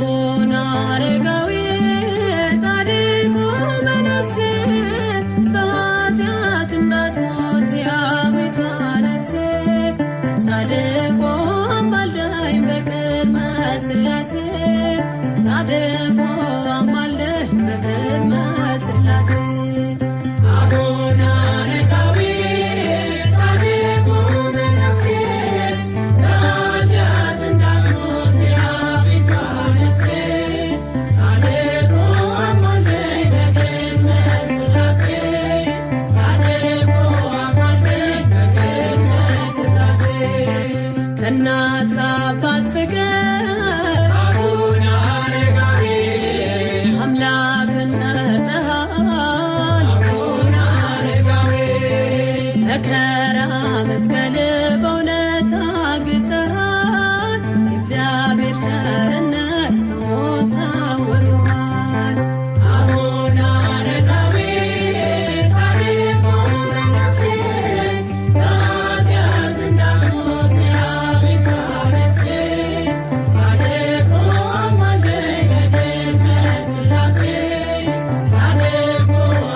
አቡነ አረጋዊ ጻድቁ መነኩሴ በኃጢአት እንዳትሞት የአቤቷ ነፍሴ ጻድቁ አማልደኝ በቅድመ ሥላሴ ጻድቁ አማልደኝ በቅድመ ሥላሴ አቡነ አረጋዊ ጻድቁ መነኩሴ በኃጢአት እንዳትሞት የአቤቷ ነፍሴ ጻድቁ አማልደኝ በቅድመ ሥላሴ ጻድቁ አማልደኝ በቅድመ ሥላሴ ከእናት ከአባት ፍቅር አቡነ አረጋዊ አምላክን መርጠሃል አቡነ አረጋዊ መከራ መስቀል በእውነት ታግሰሃል የእግዚአብሔር ቸርነት ከሞት ሰውሮሃል አቡነ አረጋዊ ጻድቁ መነኩሴ በኃጢአት እንዳትሞት የአቤቷ ነፍሴ ጻድቁ አማልደኝ በቅድመ ሥላሴ ጻድቁ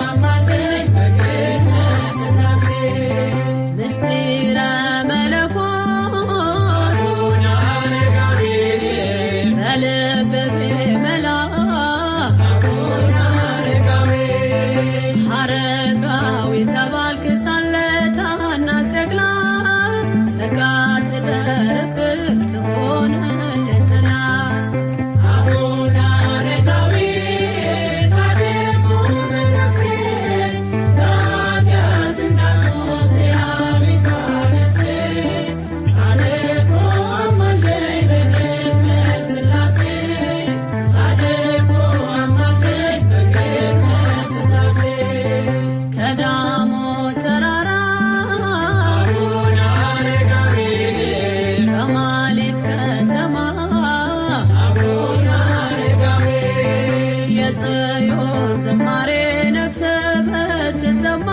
አማልደኝ በቅድመ ሥላሴ ምስጢረ መለኮት አቡነ አረጋዊ በልብ ቢመላ አቡነ አረጋዊ አረጋዊ ተባልክ ሳለ ታናሽ ጀግና ጸጋ ትደርብህ ትሆንልህ ጥላ አቡነ አረጋዊ ጻድቁ መነኩሴ በኃጢአት እንዳትሞት የአቤቷ ነፍሴ ጻድቁ አማልደኝ በቅድመ ሥላሴ ጻድቁ አማልደኝ በቅድመ ሥላሴ ከዳሞት ተራራ አቡነ አረጋዊ ከማሌት ከተማ አቡነ አረጋዊ የጽዮን ዝማሬ ነፍስ ብትጠማ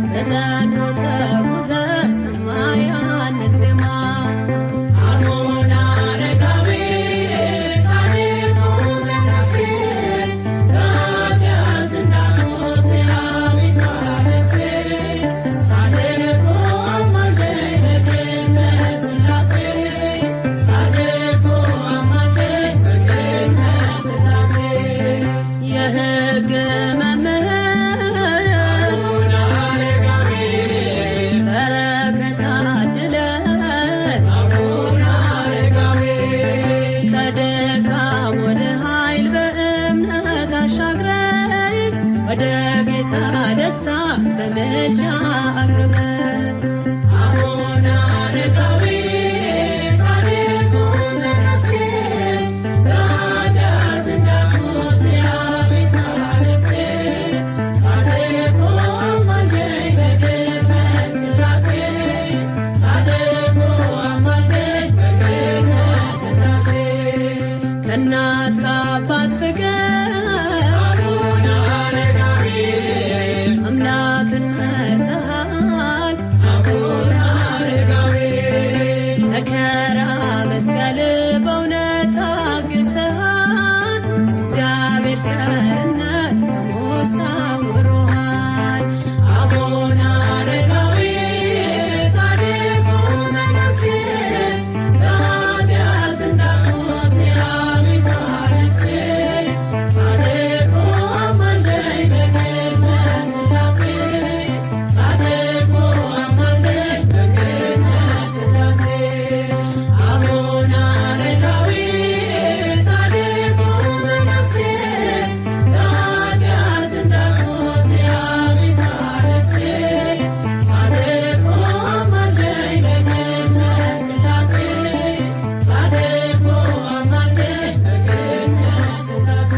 በዘንዶ ተጉዘህ ስማ ያንን ዜማ አቡነ አረጋዊ ጻድቁ መነኩሴ በኃጢአት እንዳትሞት የአቤቷ ነፍሴ ጻድቁ አማልደኝ በቅድመ ሥላሴ ጻድቁ አማልደኝ በቅድመ ሥላሴ የሕግ መምህር አቡነ አረጋዊ በረከት አድለን አቡነ አረጋዊ ከድካም ወደ ኃይል በእምነት አሻግረን ወደ ጌታ ደስታ በምልጃ አቅርበን አቡነ አረጋዊ ጻድቁ መነኩሴ በኃጢአት እንዳትሞት የአቤቷ ነፍሴ ጻድቁ አማልደኝ በቅድመ ሥላሴ ጻድቁ አማልደኝ በቅድመ ሥላሴ ከእናት ከአባት ፍቅር አቡነ አረጋዊ አምላክን መርጠሃል አቡነ አረጋዊ መከራ መስቀል በእውነት ታግሰሃል እግዚአብሔር ቸርነት ከሞት ሰውሮሃል አቡነ አረጋዊ ጻድቁ መነኩሴ በኃጢአት እንዳትሞት የአቤቷ ነፍሴ ጻድቁ አማልደኝ በቅድመ ሥላሴ ጻድቁ አማልደኝ በቅድመ ሥላሴ አቡነ አረጋዊ ጻድቁ መነኩሴ በኃጢአት እንዳትሞት የአቤቷ ነፍሴ ጻድቁ አማልደኝ በቅድመ ሥላሴ ጻድቁ አማልደኝ በቅድመ ሥላሴ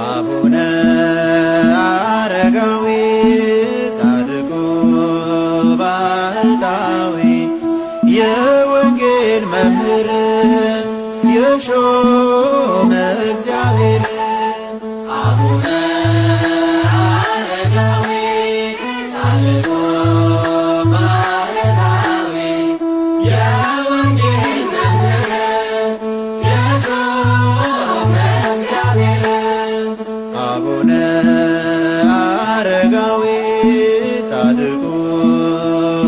አቡነ አረጋዊ ጻድቁ ባህታዊ የወንጌል መምህር የሾመ እግዚአብሔር አቡነ አረጋዊ ጻድቁ ባህታዊ የወንጌል መምህር የሾመ እግዚአብሔር አቡነ አረጋዊ ጻድቁ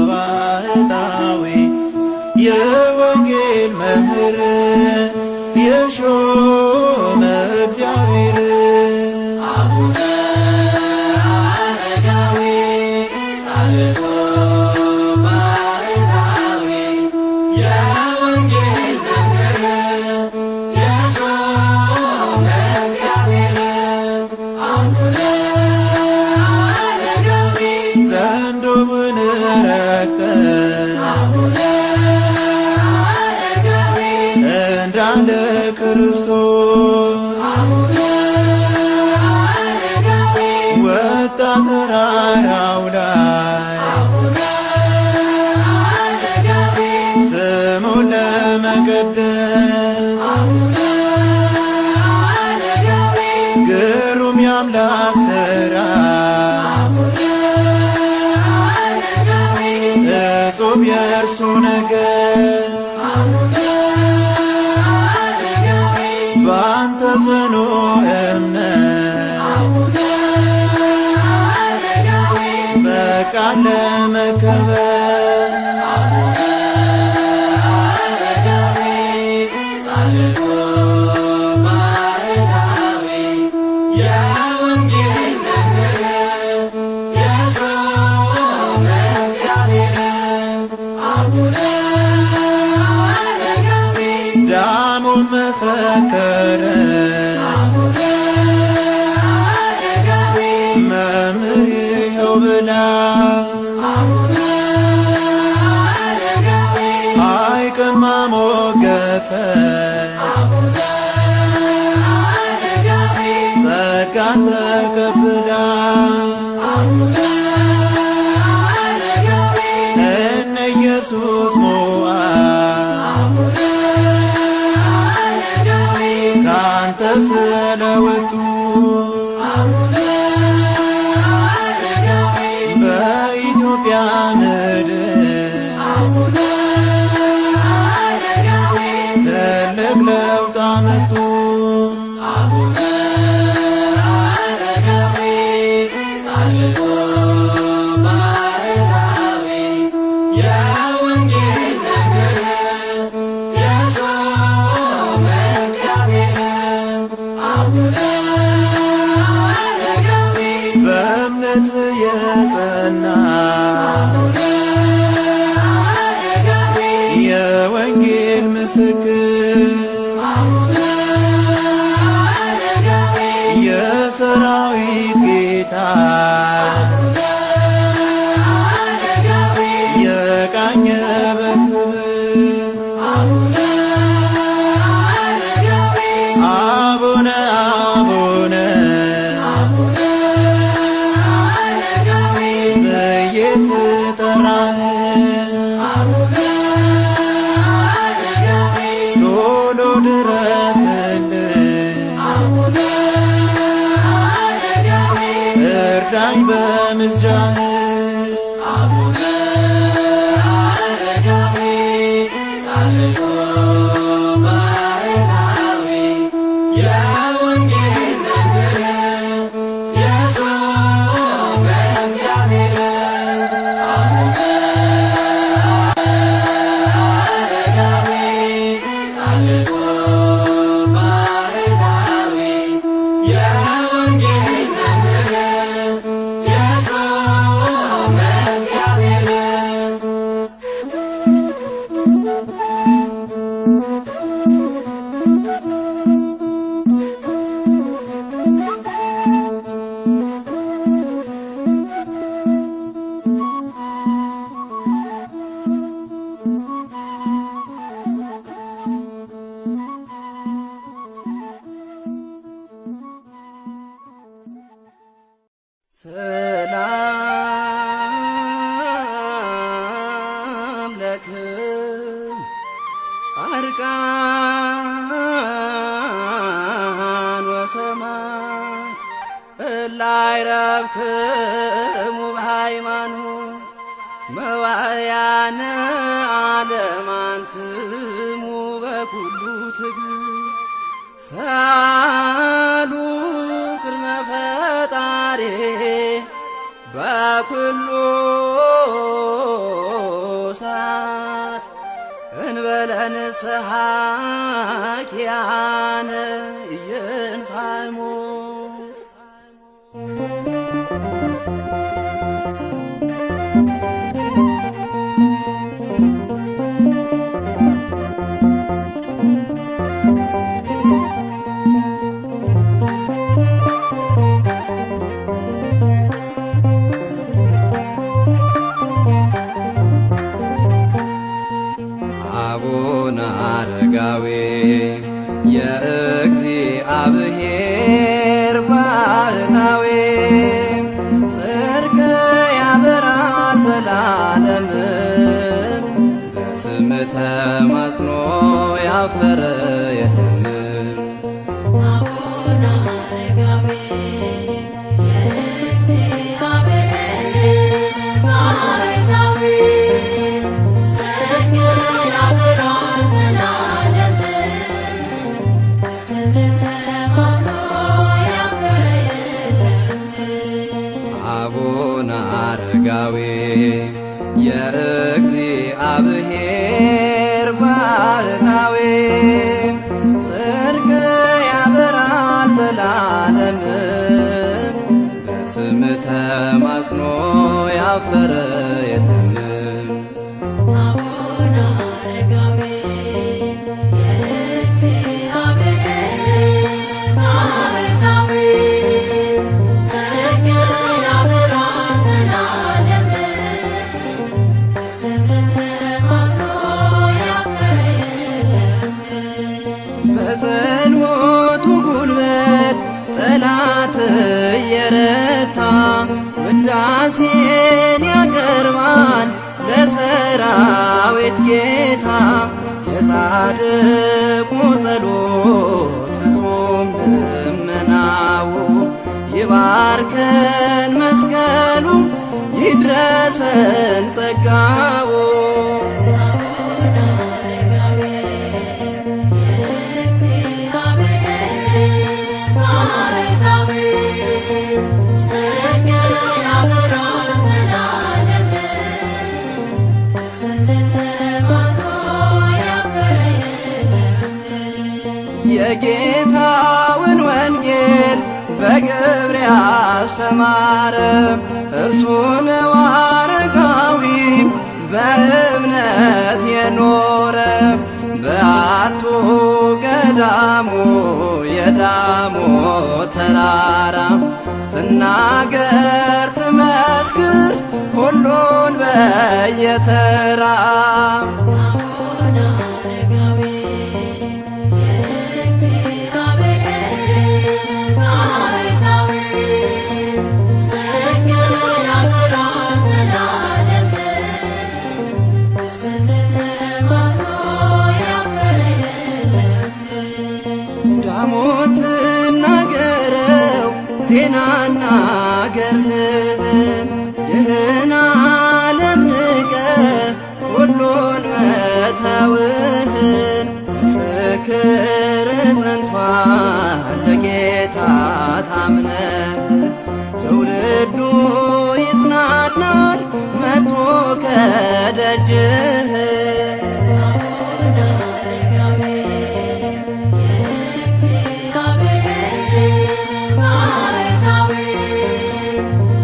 ባህታዊ የወንጌል መምህር የሾመ እግዚአብሔር አቡነ አረጋዊ ጻድቁ ባህታዊ የወንጌል መምህር የሾመ እግዚአብሔር አቡነ አረጋዊ ዘንዶውን ረግጠህ አቡነ አረጋዊ እንዳለ ክርስቶስ አቡነ አረጋዊ ወጣ ተራራው ላይ አቡነ አረጋዊ ስሙን ለመቀደስ አቡነ አረጋዊ ግሩም የአምላክ ሥራ አቡነ አረጋዊ እጹብ የእርሱ ነገር አቡነ አረጋዊ በአንተ ጽኑ እምነት አቡነ አረጋዊ በቃል ለመከበር አቡነ አረጋዊ ጻድቁ ባህታዊ የወንጌል መምህር የሾመ እግዚአብሔር አቡነ አረጋዊ ዳሙን መሰከረ አቡነ አረጋዊ መምህር ይኸው ብላ አቡነ አረጋዊ ሐይቅማ ሞገሰ አቡነ አረጋዊ ጸጋን ተቀብላ አቡነ አረጋዊ እነ ኢየሱስ ሞዓ አቡነ አረጋዊ ካንተ ስለወጡ አቡነ አረጋዊ በኢትዮጵያ ምድር አቡነ አረጋዊ ትልቅ ለውጥ አመጡ። አቡነ አረጋዊ ጻድቁ ባህታዊ የወንጌል መምህር የሾመ እግዚአብሔር አቡነ አረጋዊ በእምነት የጸና አቡነ አረጋዊ የወንጌል ምስክር አቡነ አረጋዊ የሰራዊት ጌታ አቡነ አረጋዊ የቃኘ በክብር አቡነ አረጋዊ አቡነ አቡነ አቡነ አረጋዊ ብዬ ስጠራህ አቡነ አረጋዊ ቶሎ ድረስልኝ አቡነ አረጋዊ እርዳኝ በምልጃህ አቡነ አረጋዊ ጻድቁ ባህታዊ የወንጌል መምህር የሾመ እግዚአብሔር አቡነ አረጋዊ ጻድቁ ባህታዊ የወንጌል መምህር የሾመ እግዚአብሔር ሰላም ለክም ጻድቃን ወሰማዕት እላይ ረብክሙ በሃይማኖት መዋዕያነ ዓለም አንትሙ በኩሉ ትዕግሥት ሳሉ ቅድመ ፈጣሪ በኩሉ ሰዓት እንበለ ንስሐ ኪያነ ኢየንሣእ ሞት። አቡነ አረጋዊ የእግዚአብሔር ባህታዊ ጽድቅ ያበራል ዘላለም በስምህ ተማጽኖ ያፈረ የለም። አቡነ አረጋዊ የእግዚአብሔር ባህታዊ ጽድቅ ያበራል ዘላለም በስምህ ተማጽኖ ያፈረ የለም። አቡነ አረጋዊ የእግዚአብሔር ባህታዊ ጽድቅ ያበራል ዘላለም በስምህ ተማጽኖ ያፈረ የለም። አቡነ አረጋዊ የእግዚአብሔር ባህታዊ ጽድቅ ያበራል ዘላለም በስምህ ተማጽኖ ያፈረ የለም። በጸሎቱ ጉልበት ጠላት እየረታ ውዳሴን ያቀርባል ለሰራዊት ጌታ የጻድቁ ጸሎት ፍጹም ልመናው ይባርከን መስቀሉ ይድረሰን ጸጋው። አቡነ አረጋዊ የእግዚአብሔር ባህታዊ ጽድቅ ያበራል ዘላለም በስምህ ተማጽኖ ያፈረ የለም። የጌታውን ወንጌል በግብር ያስተማረ እርሱ ነው አረጋዊ በእምነት የኖረ በአቱ ገዳሙ የዳሞ ተራራ ትናገር ትመስክር ሁሉን በየተራ። አቡነ አረጋዊ የእግዚአብሔር ባህታዊ ጽድቅ ያበራል ዘላለም በስምህ ተማጽኖ ያፈረ የለም። ዳሞት ናገረው ዜናና ገርልህን ይህን ዓለም ንቀ ሁሉን መተውህን ምስክር ጸንቷል ለጌታ ታምነህ ትውልዱ ይጽናናል መጥቶ ከደጅህ። አቡነ አረጋዊ የእግዚአብሔር ባህታዊ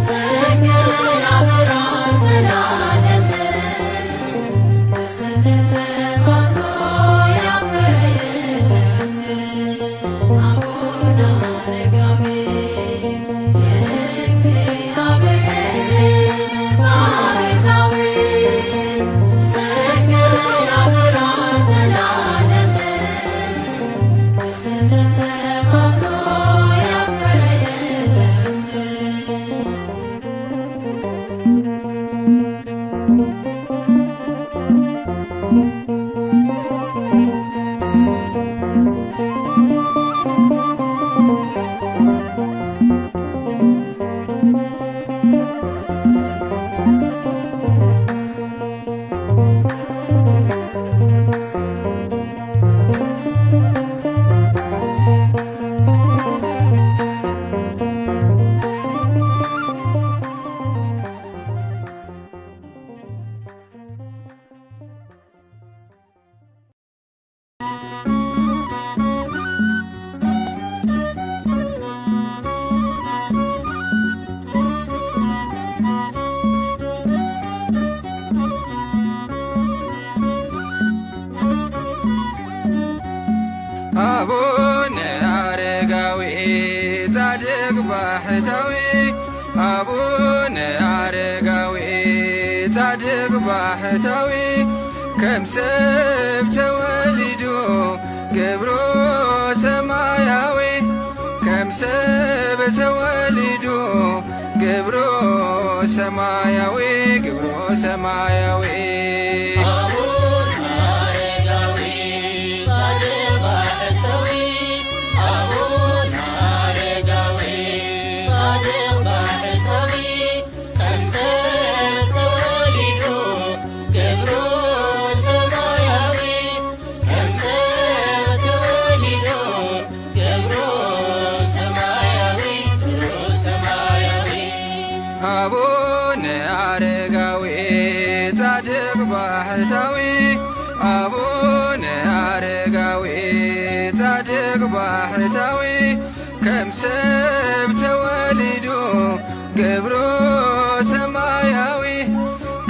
ጽድቅ ያበራል ዘላለም በስምህ ተማጽኖ ያፈረ የለም። አቡነ አረጋዊ የእግዚአብሔር ባህታዊ ጽድቅ ያበራል ዘላለም በስምህ ተማጽኖ ያፈረ የለም። ባህታዊ አቡነ አረጋዊ ጻድቅ ባህታዊ ከምሰብ ተወሊዶ ገብሮ ሰማያዊ ከምሰብ ተወሊዶ ገብሮ ሰማያዊ ገብሮ ሰማያዊ አቡነ አረጋዊ ጻድቅ ባህታዊ አቡነ አረጋዊ ጻድቅ ባህታዊ ከምሰብ ተወሊዶ ገብሮ ሰማያዊ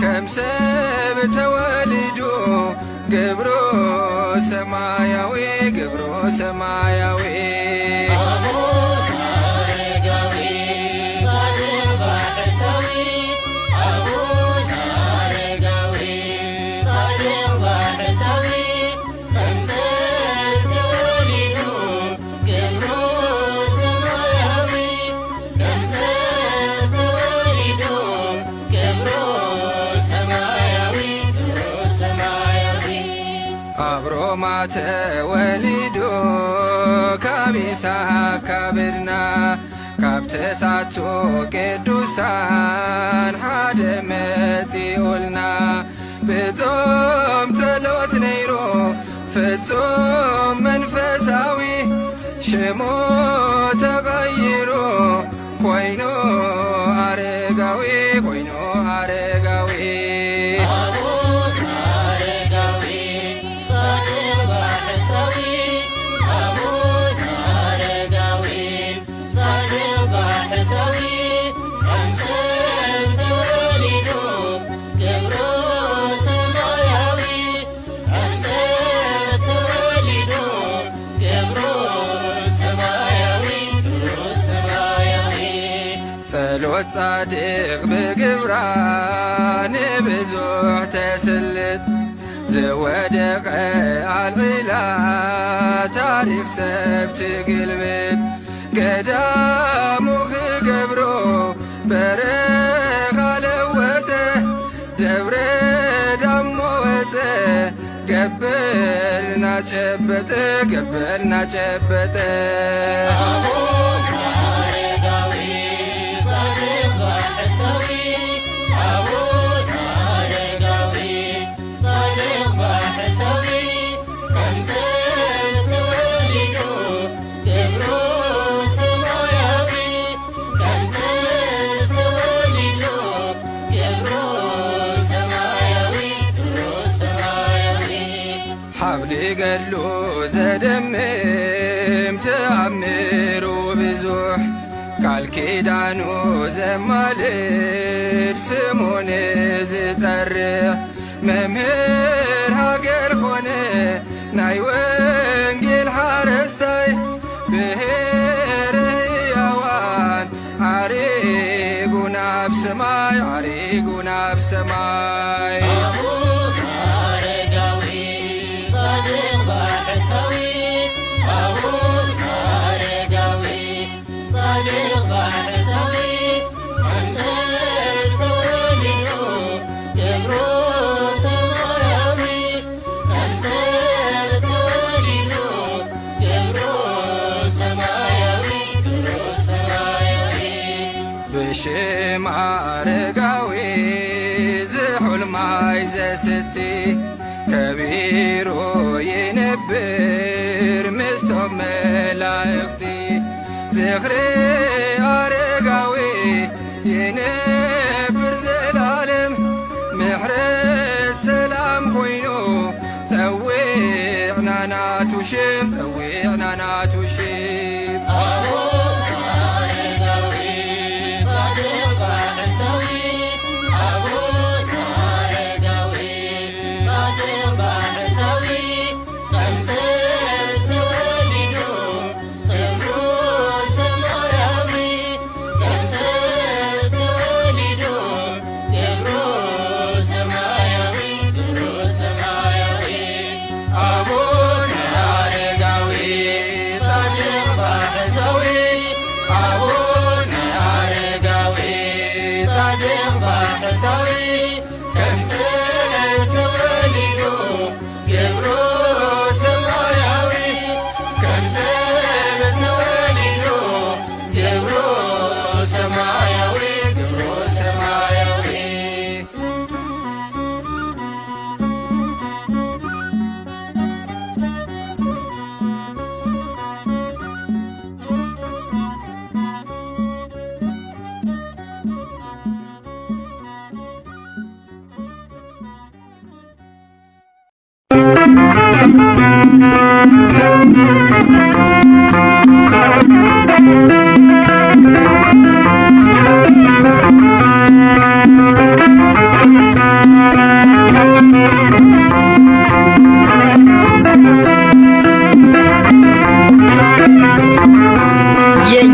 ከምሰብ ተወሊዶ ገብሮ ሰማያዊ ገብሮ ሰማያዊ አብሮማተ ወሊዶ ካቢሳካ ብድና ካብተሳቶ ቅዱሳን ሓደ መጺኡልና ብጾም ጸሎት ነይሮ ፍጹም መንፈሳዊ ሽሙ ተቀይሮ ኮይኑ አረጋዊ ኮይኑ አረጋዊ ጸሎት ጻድቅ ብግብራ ንብዙሕ ተስልጥ ዘወደቀ አልዒላ ታሪክ ሰብ ትግልብጥ ገዳሙ ክገብሮ በረኻ ለወጠ ደብረ ዳሞ ወፀ ገበልና ጨበጠ ገበልና ጨበጠ حبل قلو زدمم تأمر بزوح قال كيدانو زمالر سمون زترح ممهر هاجر خونه ناي ونجل حارستاي بهر هيوان عريقنا بسماي عريقنا بسماي بشم عرقاوي زحل ماي زستي كبيرو ينبر مستوم ملايقتي زخري عرقاوي ينبر زلالم محرس سلام خوينو تسويعنا ناتوشم تسويعنا ناتوشم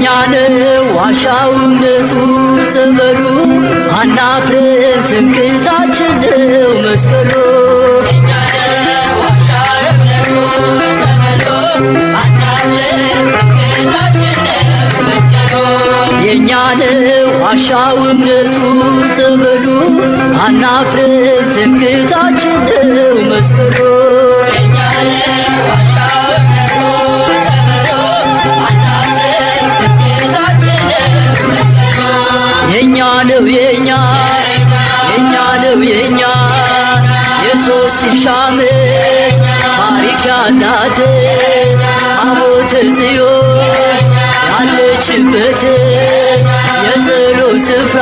የእኛ ነው ዋሻው እምነቱ ጸበሉ አናፍርም ትምክህታችን ነው መስቀሉ የእኛ ነው ዋሻው እምነቱ ጸበሉ አናፍርም ትምክህታችን ነው መስቀሉ የእኛ ነው የእኛ ነው የእኛ የሦስት ሺህ ዓመት ታሪክ ያላት ታቦተ ጽዮን ያለችበት የጸሎት ስፍራ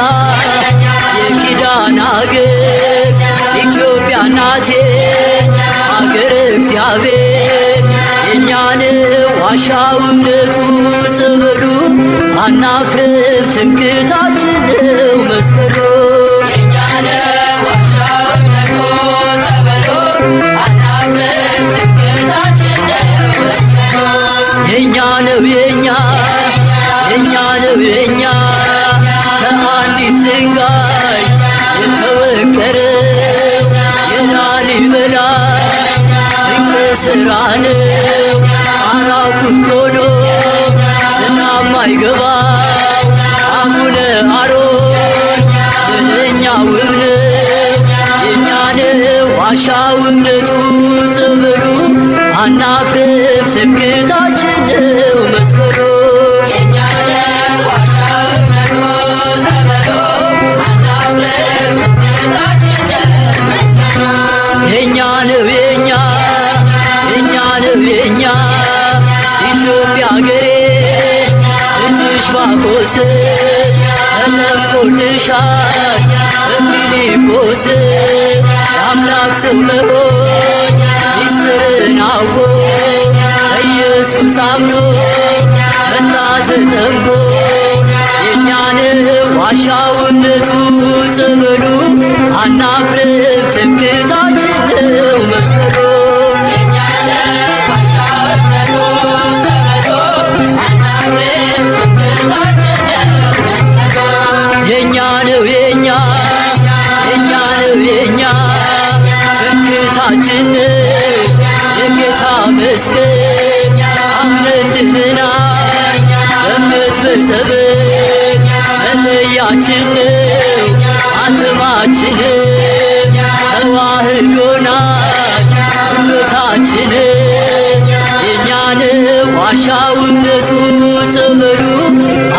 የኪዳን አገር ኢትዮጵያ ናቴ አገረ እግዚአብሔር የእኛ ነው ዋሻው እምነቱ ጸበሉ አናፍርም ትምክህታችን ነው መስቀሉ የእኛ ነው የእኛ ነው የእኛ ከአንዲት ድንጋይ የተወቀረው የላሊበላ ድንቅ ሥራ ነው ጣራው ክፍት ሆኖ ዝናብ ማይገባው አቡነ አሮን ምንኛ ውብ ነው የእኛ ነው ዋሻው እምነቱ ጸበሉ አናፍርም ትምክህታችን ነው መስቀሉ የእኛ ነው የእኛ ነው የእኛ ኢትዮጵያ አገሬ እጅሽ ባኮስ ተጠምቆልሻል በፊልጶስ የአምላክ ሰው መሆን ሚስጥርን አውቆ ኢየሱስ አምኖ መጣ ተጠምቆ የእኛ ነው ዋሻው እምነቱ ጸበሉ አናፍርም ትምክህታችን ነው መስቀሉ የእኛ ነው የእኛ ነው የእኛ ትምክህታችን ነው የጌታ መስቀል አምነን ድነናል በእምነት በጸበል መለያችን ነው አትማችን ተዋህዶ ናት እምነታችን የእኛ ነው ዋሻው እምነቱ ጸበሉ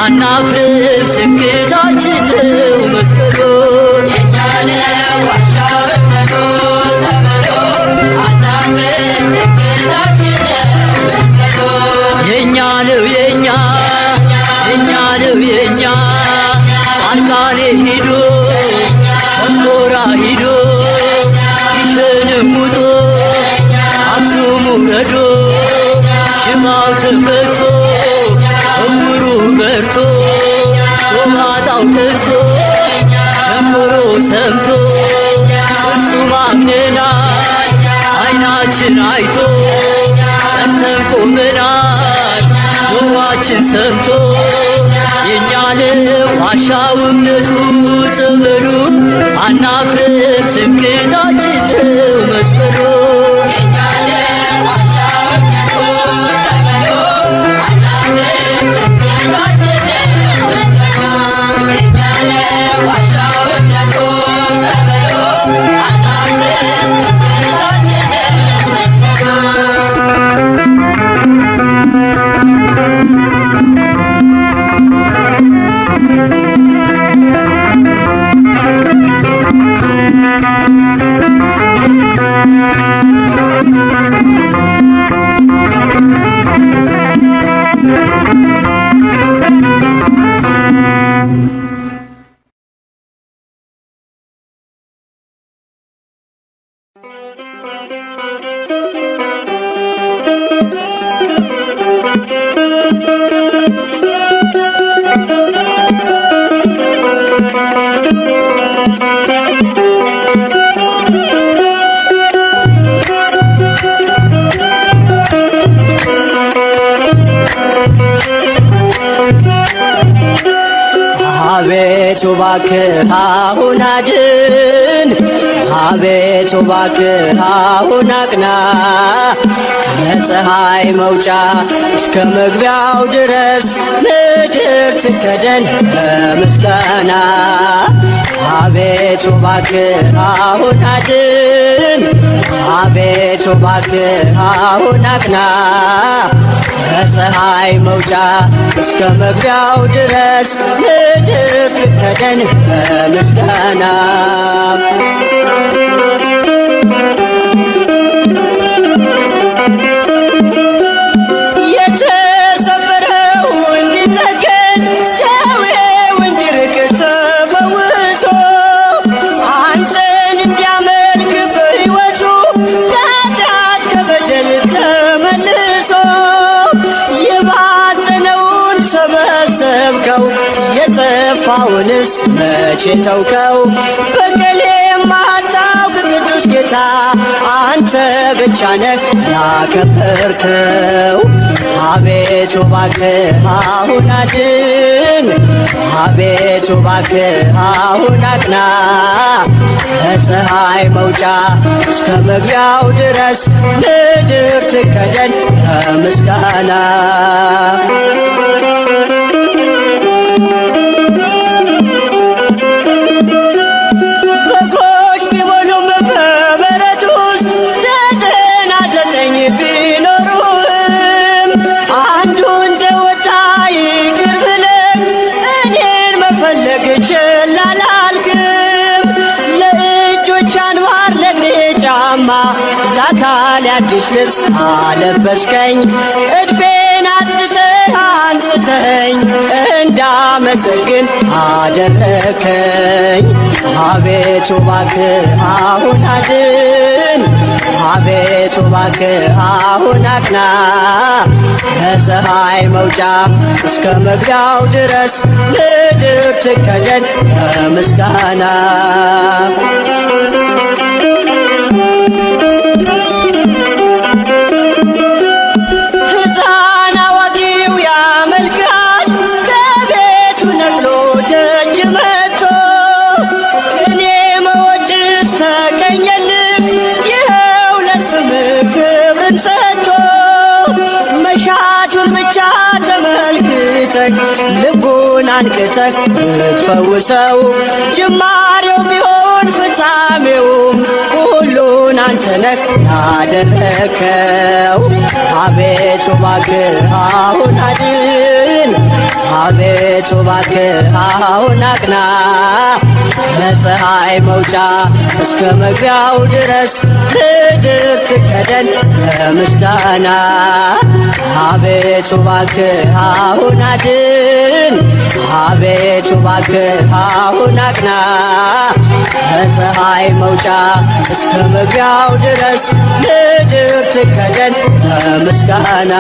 አናፍርም ትምክህታችን ነው መስቀሉ የእኛ ነው የእኛ ነው የእኛ ጻድቃኔ ሂዶ ሸንኮራ ሂዶ ግሸንም ውጦ አክሱም ውረዶ ሽባው ተፈቶ እውሩ በርቶ ጎባጣው ቀንቶ ደንቆሮ ሰምቶ ፍጹም አምነናል ዓይናችን አይቶ ጸንተን ቆመናል ጆሮአችን ሰምቶ የእኛ ነው ዋሻው እምነቱ ጸበሉ አናፍርም ትምክህታችን ነው መስቀሉ Thank you. አቤቱ እባክህ አሁን አድን፣ አቤቱ እባክህ አሁን አቅና፣ ከፀሐይ መውጫ እስከ መግቢያው ድረስ ምድር ትከደን በምስጋና። አቤቱ እባክህ አሁን አድን፣ አቤቱ እባክህ አሁን አቅና፣ ከፀሐይ መውጫ እስከ መግቢያው ድረስ ምድር ትከደን በምስጋና። የተሰበረው እንዲጠገን ደዌው እንዲርቅ ተፈውሶ አንተን እንዲያመልክ በሕይወቱ ከኃጢአት ከበደል ተመልሶ የባዘነውን ሰበሰብከው የጠፋውንስ መቼ ተውከው? በቀል የማታውቅ ቅዱስ ጌታ አንተ ብቻ ነህ ያከበርከው። አቤቱ እባክህ አሁን አድን፣ አቤቱ እባክህ አሁን አቅና፣ ከፀሐይ መውጫ እስከ መግቢያው ድረስ ምድር ትከደን በምስጋና። በጎች ቢሞሉም በበረት ውስጥ 99 ቢኖሩም አንዱ እንደወጣ ይቅር ብለህ እኔን መፈለግ ችላ አላልክም። ለእጆች አንባር ለእግሬ ጫማ ለአካል አዲስ ልብስ አለበስከኝ። እድፌን አጥንተህ አንጽተኝ እንዳመሰግን አደረከኝ። አቤቱ እባክህ አሁን አድን፣ አቤቱ እባክህ አሁን አቅና፣ ከፀሐይ መውጫ እስከ መግቢያው ድረስ ምድር ትከደን በምስጋና። ሕፃን አዋቂው ያመልካል ከቤቱ ነቅሎ ደጅ መጥቶ እኔ መወድስ ተገኘልህ ይኸው ለስምህ ክብርን ሰጥቶ መሻቱን ብቻ ተመልክተህ ልቡን አንቅተህ ብትፈውሰው ጅማሬው ቢሆን ፍጻሜውም ሁሉን አንተ ነህ ያደረከው። አቤቱ እባክህ አሁን አድን፣ አቤቱ እባክህ አሁን አቅና፣ ከፀሐይ መውጫ እስከ መግቢያው ድረስ ምድር ትከደን በምስጋና። አቤቱ እባክህ አሁን አድን፣ አቤቱ እባክህ አሁን አቅና፣ ከፀሐይ መውጫ እስከ መግቢያው ድረስ ምድር ትከደን በምስጋና።